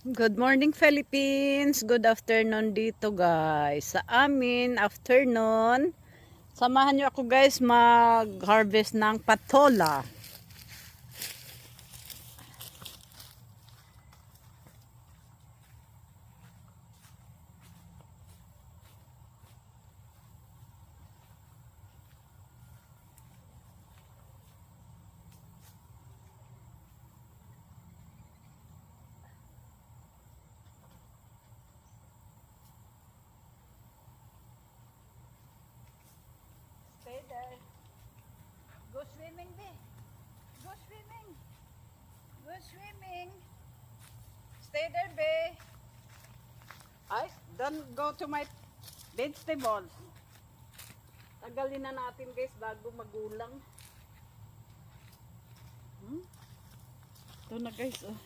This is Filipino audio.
Good morning Philippines. Good afternoon dito guys. Sa amin afternoon. Samahan niyo ako guys mag-harvest ng patola. Stay there. Go swimming, be. Go swimming. Go swimming. Stay there, be. Ay, don't go to my vegetables. Tagalin na natin guys bago magulang. Ito na guys, oh.